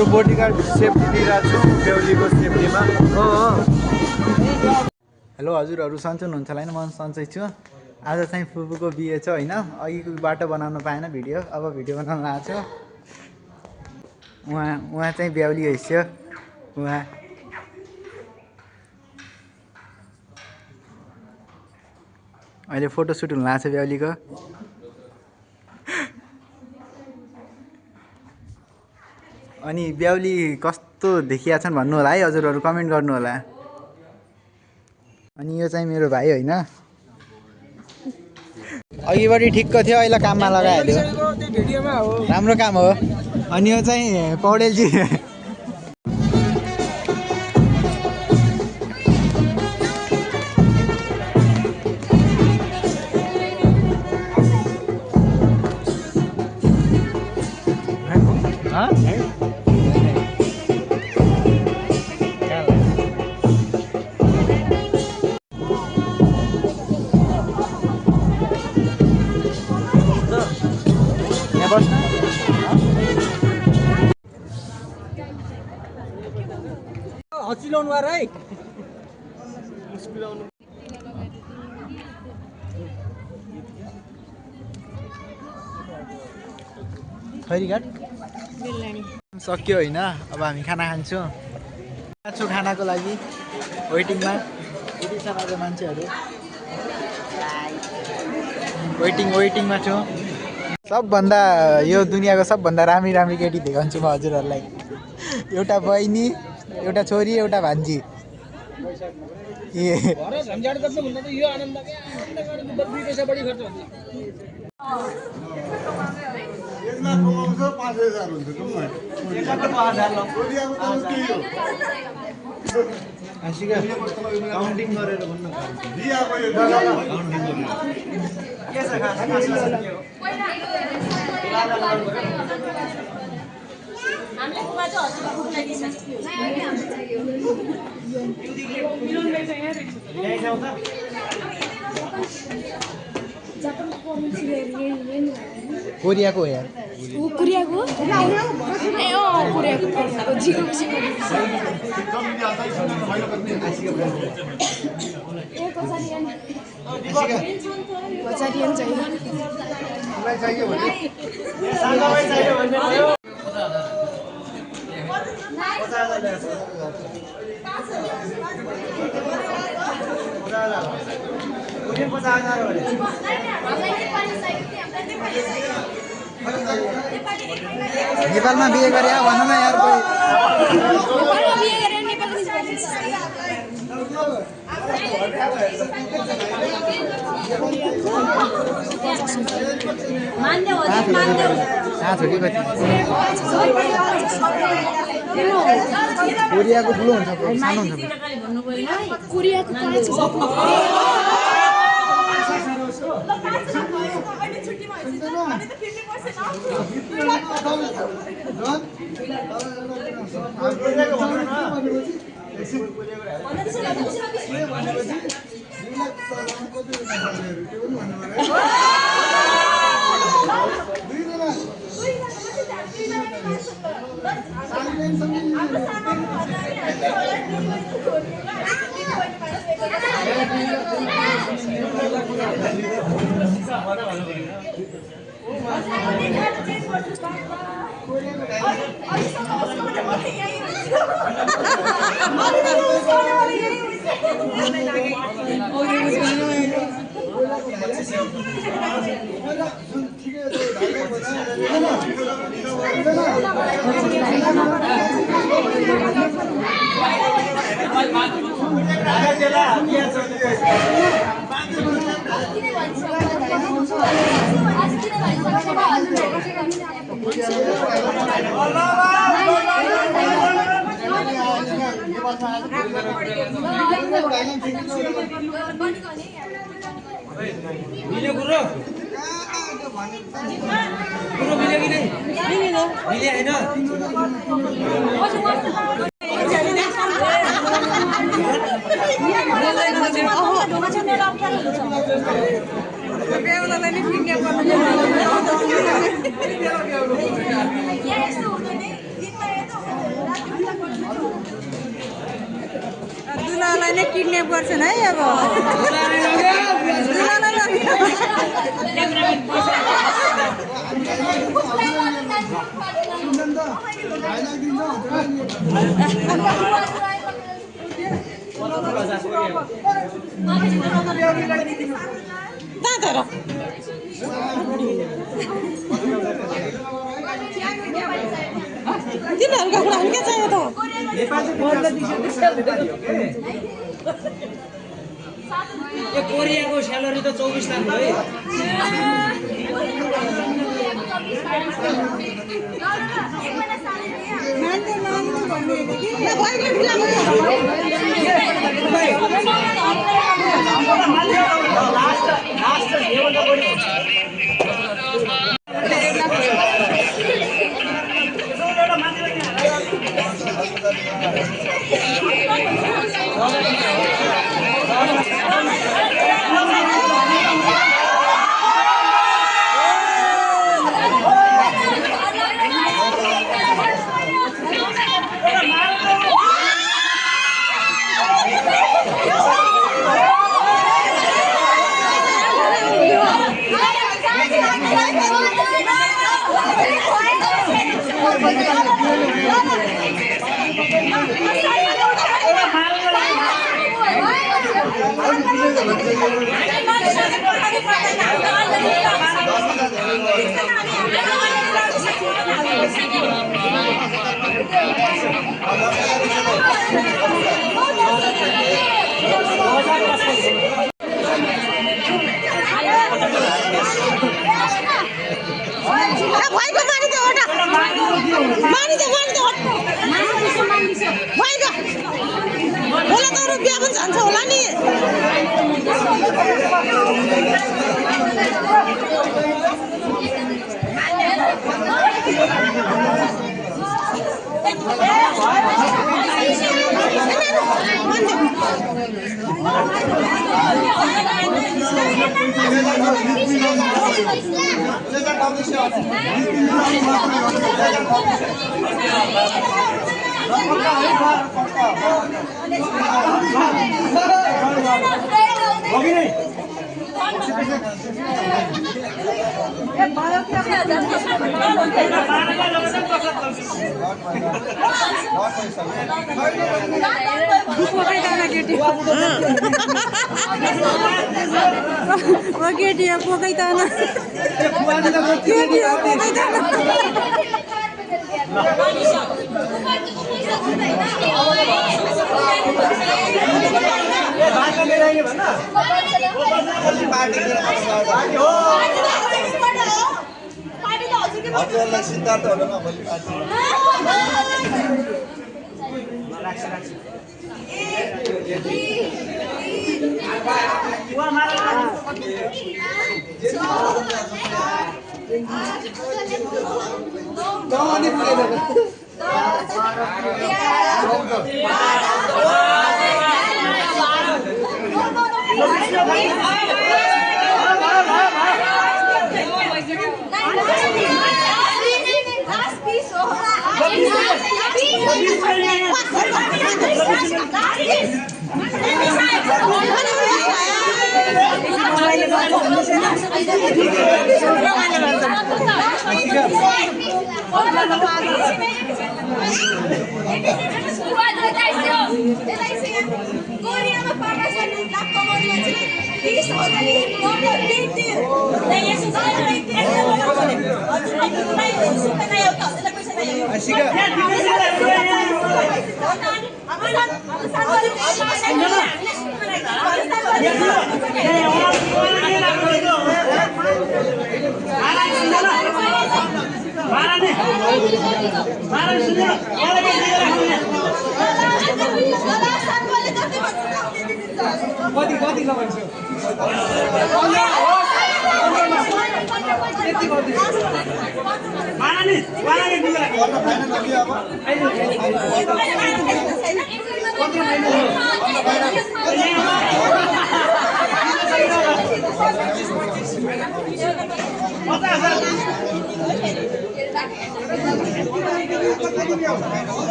हामीहरू बोडीगार्ड सेफ्टी दिइरहेको छौँ बेहुलीको सेफ्टीमा हो। हेलो हजुरहरू सन्चै हुनुहुन्छ होला होइन? म सन्चै छु। आज चाहिँ फुपूको बिहे छ होइन, अघिको बाटो बनाउनु पाएन भिडियो, अब भिडियो बनाउनु आएको छ। उहाँ चाहिँ बेहुली हैसियो। उहाँ अहिले फोटोसुट हुन लाग्छ बेहुलीको। अनि बेहुली कस्तो देखिया छन् भन्नु होला है हजुरहरू, कमेन्ट गर्नु होला। अनि यो चाहिँ मेरो भाइ होइन, अघिबाट ठिक्क थियो, अहिले काममा लगाइहाल्यो। राम्रो काम हो। अनि यो चाहिँ पौडेलजी। हचिलाउनु है खैरीघाट सक्यो होइन। अब हामी खाना खान्छौँ। छु खानाको लागि वेटिङमा। यति छ आज मान्छेहरू वेटिङमा छु। सबभन्दा यो दुनियाँको सबभन्दा राम्री राम्री केटी देखाउँछु म हजुरहरूलाई। एउटा बहिनी, एउटा छोरी, एउटा भान्जी। काउन्टिङ गरेर भन्न कोरियाको हो यार। कोरियाको ए कोरियाको जिको नेपालमा बिहे गरे भन न यार कोही। कोरियाको ठुलो हुन्छ सानो हुन्छ? कोरियाको किडन्याप गर्छन् है अब तिनीहरूका कुरा के चाहियो त कोरियाको स्यालेरी त 24 लाख हो है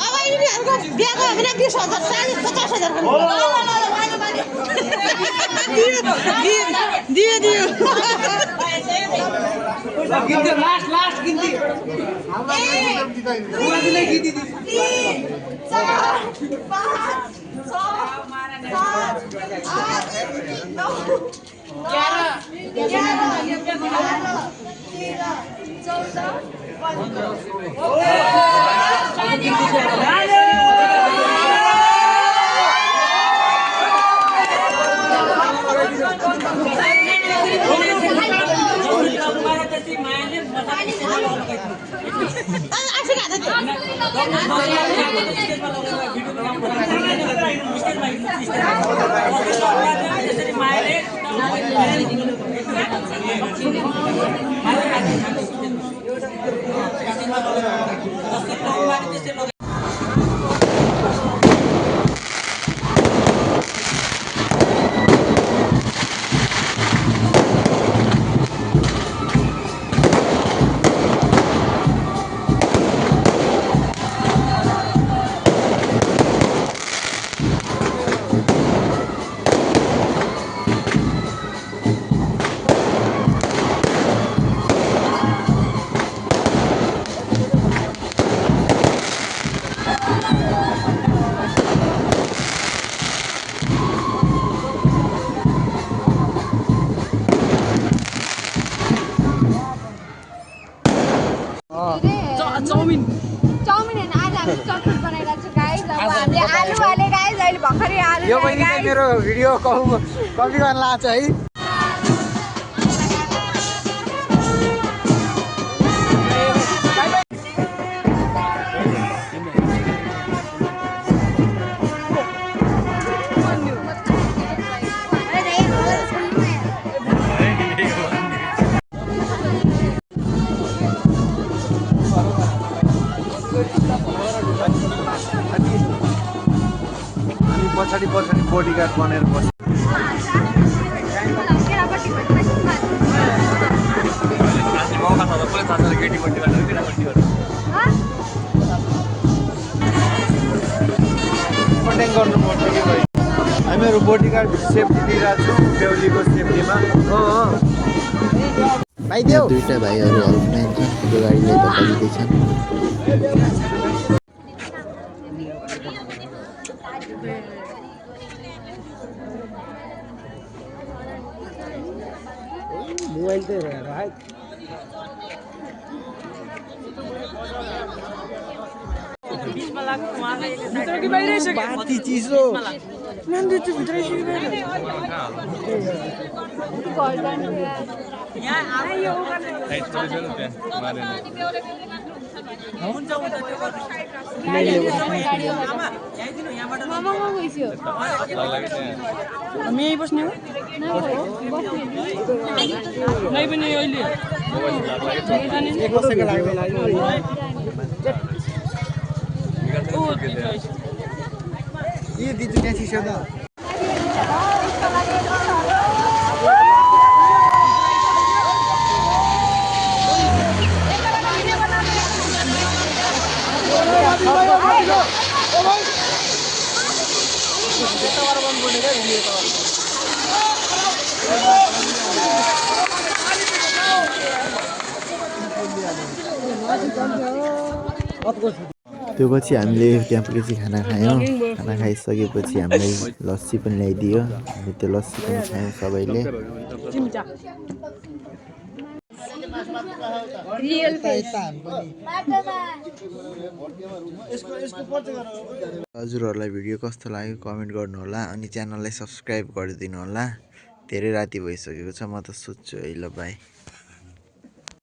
अब यिनीहरूको बिहाको भने 20,000 40 50,000 दियो दियो गिन्थ्यो लास्ट गिन्थ्यो बुवाजीले गिन्थ्यो चाउमिन होइन आज हामी चटपट बनाइरहेको छु गाइस अब हामीले आलु हाले गाइस अहिले भर्खरै आलु यो बहिनी चाहिँ मेरो भिडियो कपी गर्न लाग्छ है पछाडि बोडीगार्ड बनेर बस्छ गर्नुपर्छ कि भाइ हामीहरू बोडीगार्ड सेफ्टी दिइरहेको छौँ बेहुलीको सेफ्टीमा भाइदेऊ दुईटा भाइहरू हेल्पम्यान छन् त्यो गाडीले धपाइदिँदैछन् मोबाइल चाहिँ हेर है बाती चिसो यही बस्ने हो नै पनि अहिले ये दिन्छु त्यहाँ चिसो त त्यो पछि हामीले त्यहाँ पुगेपछि खाना खायौँ खाना खाइसकेपछि हामीलाई लस्सी पनि ल्याइदियो हामी त्यो लस्सी पनि खायौँ सबैले हजुरहरूलाई भिडियो कस्तो लाग्यो कमेन्ट गर्नु होला अनि च्यानललाई सब्स्क्राइब गरिदिनु होला धेरै राति भइसकेको छ म त सुत्छु है ल बाई